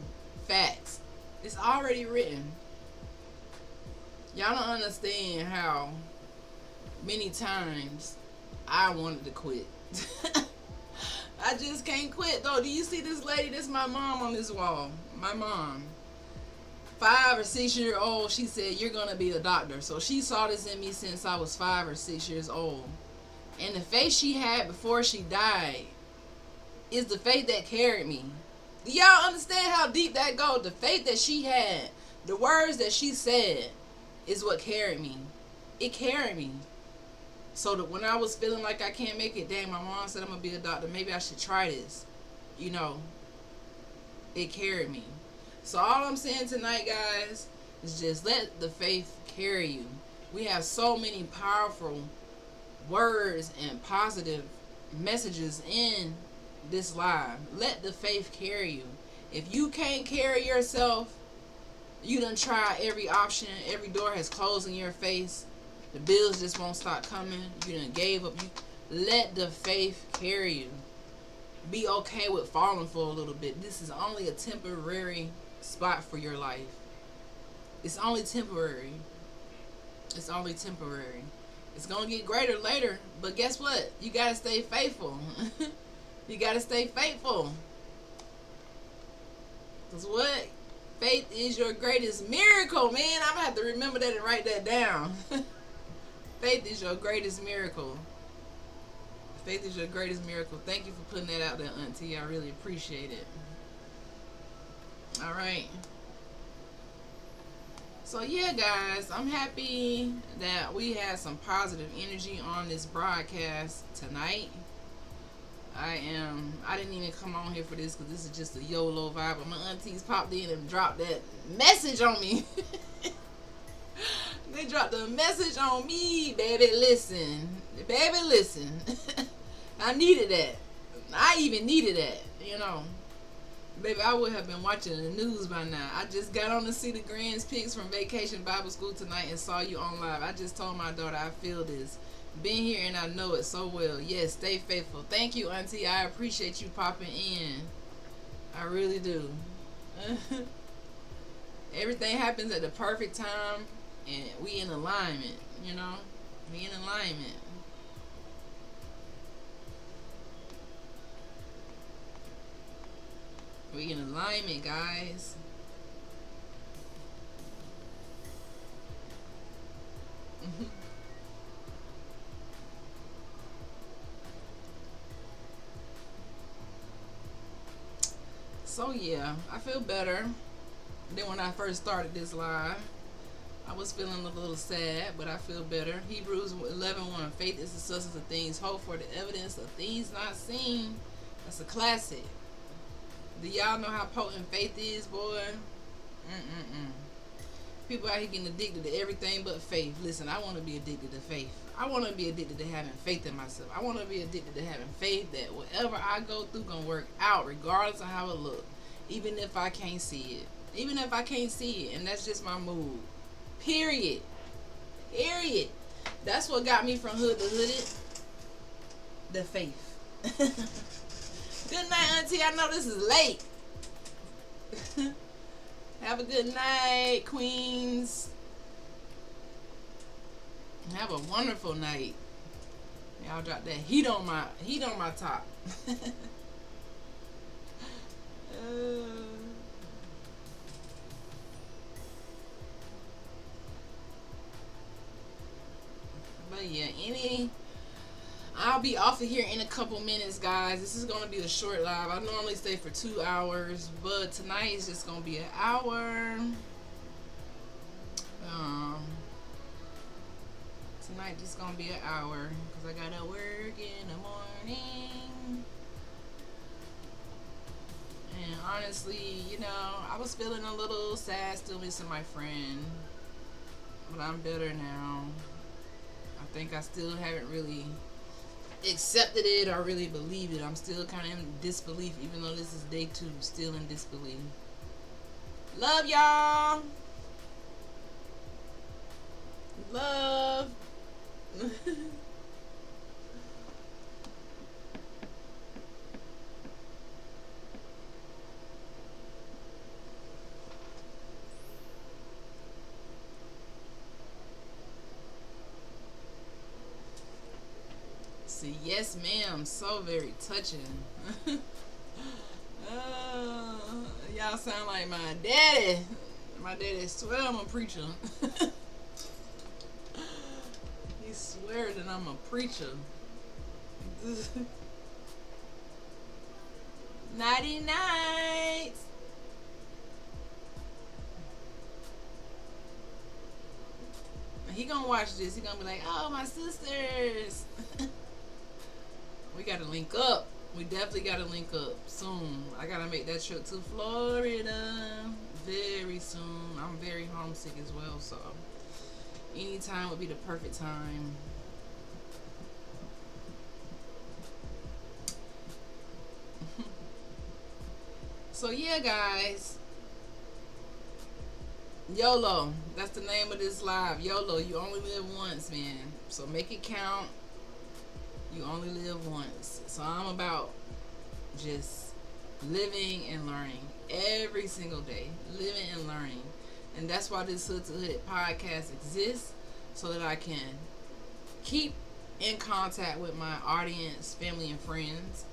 Facts. It's already written. Y'all don't understand how many times I wanted to quit. I just can't quit though. Do you see this lady? This is my mom on this wall. My mom. 5 or 6 year old, she said, you're going to be a doctor. So she saw this in me since I was 5 or 6 years old. And the faith she had before she died is the faith that carried me. Do y'all understand how deep that goes? The faith that she had, the words that she said is what carried me. It carried me. So that when I was feeling like I can't make it, dang, my mom said I'm going to be a doctor. Maybe I should try this. You know, it carried me. So all I'm saying tonight, guys, is just let the faith carry you. We have so many powerful words and positive messages in this live. Let the faith carry you. If you can't carry yourself, you done tried every option. Every door has closed in your face. The bills just won't stop coming. You done gave up. Let the faith carry you. Be okay with falling for a little bit. This is only a temporary spot for your life. It's only temporary. It's only temporary. It's going to get greater later. But guess what? You got to stay faithful. You got to stay faithful. Because what? Faith is your greatest miracle, man. I'm going to have to remember that and write that down. Faith is your greatest miracle. Faith is your greatest miracle. Thank you for putting that out there, Auntie. I really appreciate it. All right. So, yeah, guys. I'm happy that we had some positive energy on this broadcast tonight. I didn't even come on here for this because this is just a YOLO vibe. But my aunties popped in and dropped that message on me. They dropped a message on me. Baby, listen. Baby, listen. I needed that. I even needed that, you know. Baby, I would have been watching the news by now. I just got on to see the Grand's pics from Vacation Bible School tonight and saw you on live. I just told my daughter I feel this. Been here and I know it so well. Yes, stay faithful. Thank you, Auntie. I appreciate you popping in. I really do. Everything happens at the perfect time and we in alignment, you know. We in alignment. We in alignment, guys. So yeah, I feel better than when I first started this live. I was feeling a little sad, but I feel better. Hebrews 11:1. Faith is the substance of things hoped for, the evidence of things not seen. That's a classic. Do y'all know how potent faith is, boy? People out here getting addicted to everything but faith. Listen, I want to be addicted to faith. I want to be addicted to having faith in myself. I want to be addicted to having faith that whatever I go through gonna work out regardless of how it look. Even if I can't see it. Even if I can't see it. And that's just my mood. Period. Period. That's what got me from hood to hooded. The faith. Good night, Auntie. I know this is late. Have a good night, Queens. Have a wonderful night. Y'all drop that heat on my top. But yeah, any I'll be off of here in a couple minutes, guys. This is gonna be a short live. I normally stay for 2 hours, but tonight is just gonna be an hour. Tonight just gonna be an hour because I gotta work in the morning. And honestly, you know, I was feeling a little sad, still missing my friend, but I'm better now. I think I still haven't really accepted it or really believed it. I'm still kind of in disbelief, even though this is day 2, still in disbelief. Love y'all. Love. See, yes, ma'am. So very touching. Y'all sound like my daddy. My daddy swear I'm a preacher. He swear that I'm a preacher. Nighty nights. He gonna watch this. He gonna be like, oh, my sisters. We gotta link up. We definitely gotta link up soon. I gotta make that trip to Florida very soon. I'm very homesick as well, so any time would be the perfect time. So yeah, guys, YOLO, that's the name of this live. YOLO, you only live once, man, so make it count. You only live once. So I'm about just living and learning every single day, living and learning. And that's why this Hood to Hooded podcast exists, so that I can keep in contact with my audience, family, and friends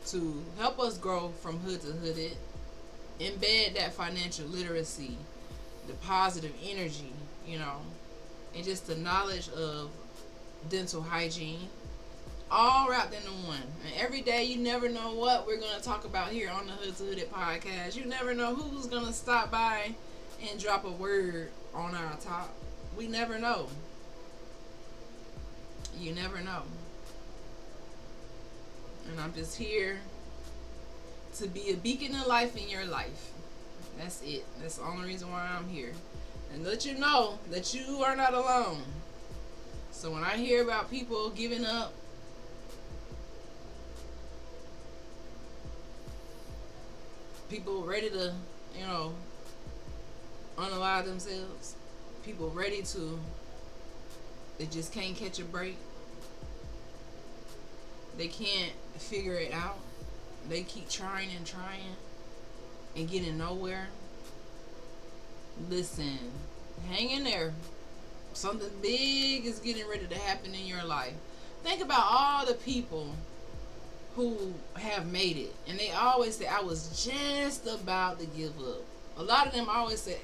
to help us grow from hood to hooded, embed that financial literacy, the positive energy, you know, and just the knowledge of dental hygiene, all wrapped into one. And every day, you never know what we're going to talk about here on the Hood to Hooded podcast. You never know who's going to stop by and drop a word on our top. We never know. You never know. And I'm just here to be a beacon of life in your life. That's it. That's the only reason why I'm here. And let you know that you are not alone. So when I hear about people giving up, people ready to, you know, unalive themselves, people ready to, they just can't catch a break. They can't figure it out. They keep trying and getting nowhere. Listen, hang in there. Something big is getting ready to happen in your life. Think about all the people who have made it, and they always say, I was just about to give up. A lot of them always say,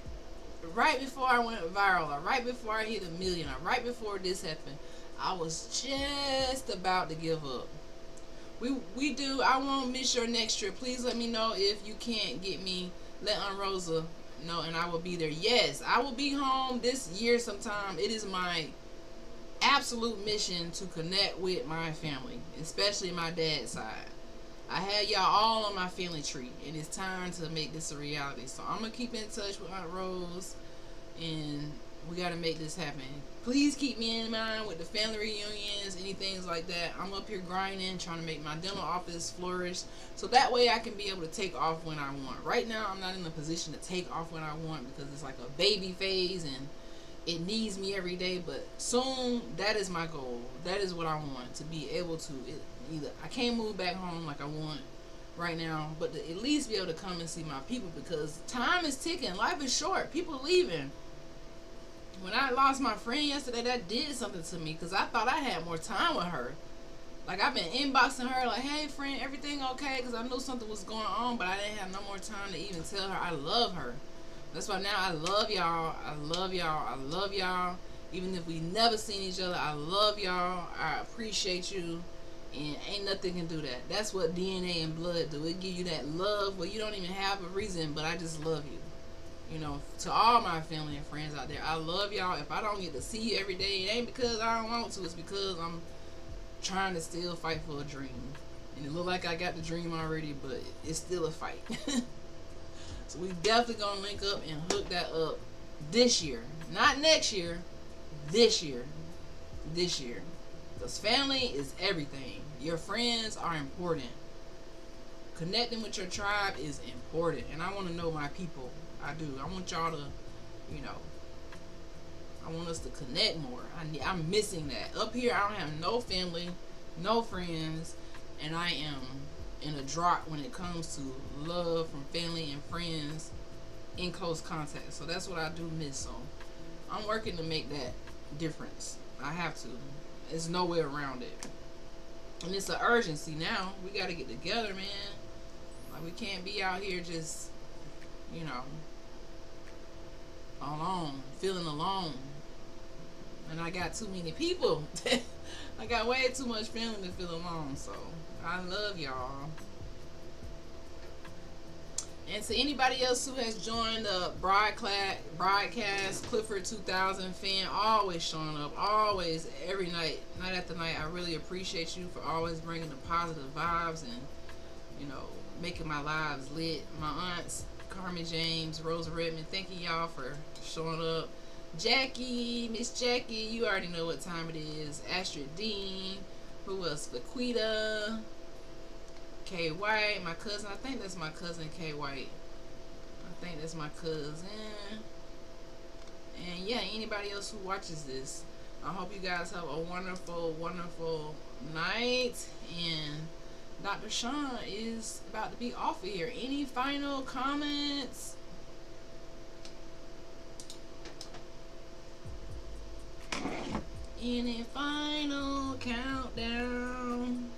right before I went viral, or right before I hit 1 million, or right before this happened, I was just about to give up. We do. I won't miss your next trip. Please let me know if you can't get me. Let Aunt Rosa know, and I will be there. Yes, I will be home this year sometime. It is my absolute mission to connect with my family, especially my dad's side. I had y'all all on my family tree, and it's time to make this a reality. So I'm gonna keep in touch with Aunt Rose, and we gotta make this happen. Please keep me in mind with the family reunions, any things like that. I'm up here grinding, trying to make my dental office flourish, so that way I can be able to take off when I want. Right now, I'm not in a position to take off when I want because it's like a baby phase and it needs me every day. But soon, that is my goal. That is what I want, to be able to either, I can't move back home like I want right now, but to at least be able to come and see my people, because time is ticking. Life is short. People leaving. When I lost my friend yesterday, that did something to me, because I thought I had more time with her. Like, I've been inboxing her like, hey friend, everything okay? Because I knew something was going on, but I didn't have no more time to even tell her I love her. That's why now I love y'all. I love y'all. I love y'all. Even if we never seen each other, I love y'all. I appreciate you. And ain't nothing can do that. That's what DNA and blood do. It give you that love where you don't even have a reason, but I just love you. You know, to all my family and friends out there, I love y'all. If I don't get to see you every day, it ain't because I don't want to. It's because I'm trying to still fight for a dream. And it look like I got the dream already, but it's still a fight. So we definitely gonna link up and hook that up this year. Not next year. This year. This year. Because family is everything. Your friends are important. Connecting with your tribe is important. And I want to know my people. I do. I want y'all to, you know, I want us to connect more. I'm missing that. Up here, I don't have no family, no friends, and I am in a drought when it comes to love from family and friends in close contact. So that's what I do miss. So I'm working to make that difference. I have to. There's no way around it. And it's an urgency now. We got to get together, man. Like, we can't be out here just, you know, alone, feeling alone. And I got too many people. I got way too much family to feel alone. So I love y'all. And to anybody else who has joined the broadcast, Clifford 2000 fan, always showing up, always, every night, night after night. I really appreciate you for always bringing the positive vibes and, you know, making my lives lit. My aunts, Carmen James, Rosa Redmond, thank you y'all for showing up. Jackie, Miss Jackie, you already know what time it is. Astrid Dean, who else? Laquita, K White, my cousin. I think that's my cousin, K White. I think that's my cousin. And yeah, anybody else who watches this, I hope you guys have a wonderful, wonderful night. And Dr. Shon is about to be off of here. Any final comments? Any final countdown?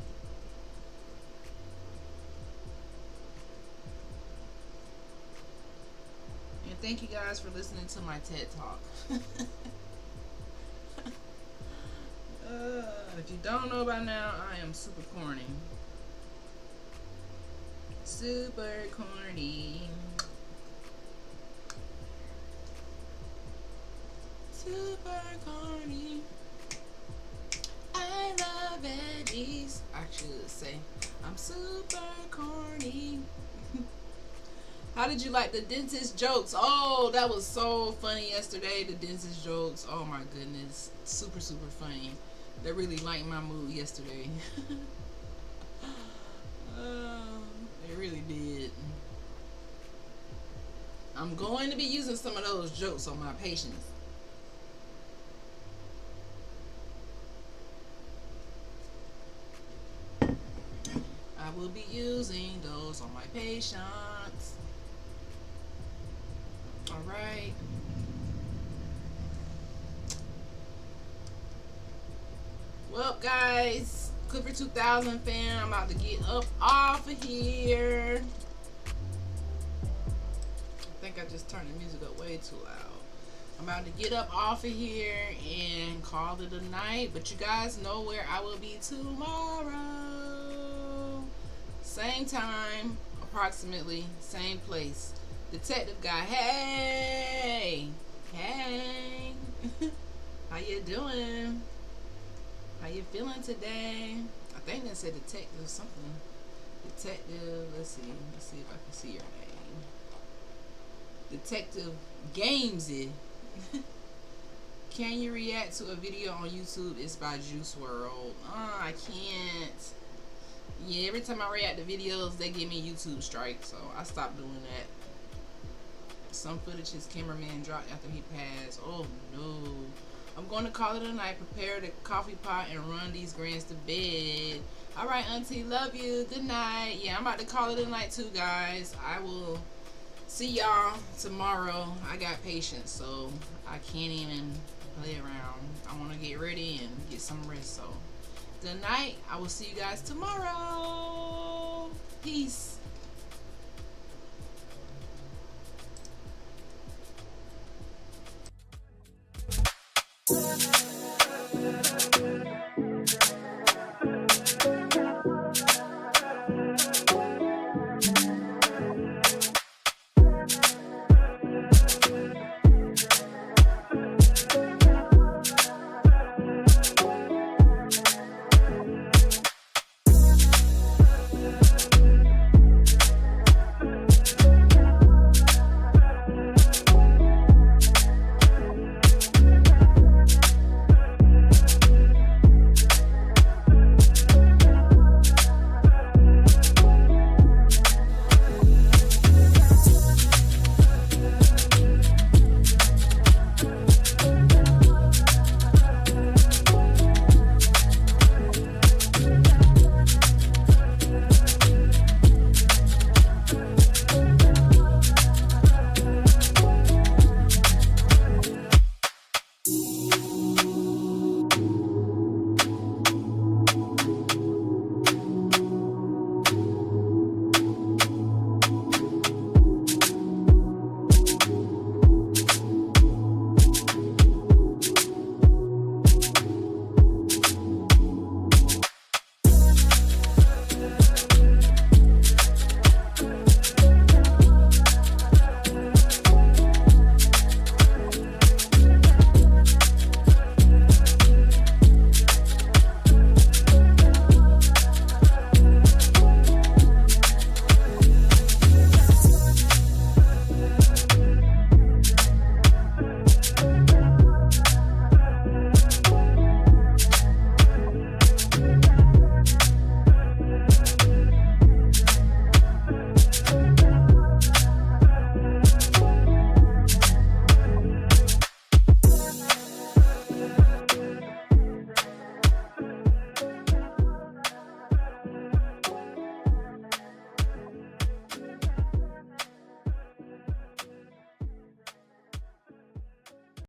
And thank you guys for listening to my TED Talk. If you don't know by now, I am super corny. Super corny. Super corny. I love veggies. I should say, I'm super corny. How did you like the dentist jokes? Oh, that was so funny yesterday. The dentist jokes. Oh my goodness. Super, super funny. They really lightened my mood yesterday. They really did. I'm going to be using some of those jokes on my patients. I will be using those on my patients. Alright. Well, guys, Clifford 2000 fan, I'm about to get up off of here. I think I just turned the music up way too loud. I'm about to get up off of here and call it a night. But you guys know where I will be tomorrow. Same time, approximately, same place. Detective guy, hey, hey, how you doing? How you feeling today? I think that said detective something. Detective, let's see if I can see your name. Detective Gamesy. Can you react to a video on YouTube? It's by Juice WRLD. Oh, I can't. Yeah, every time I react to videos, they give me YouTube strike, so I stopped doing that. Some footage his cameraman dropped after he passed. Oh no. I'm going to call it a night, prepare the coffee pot, and run these grands to bed. Alright, auntie, love you. Good night. Yeah, I'm about to call it a night too, guys. I will see y'all tomorrow. I got patience, so I can't even play around. I want to get ready and get some rest, so good night. I will see you guys tomorrow. Peace.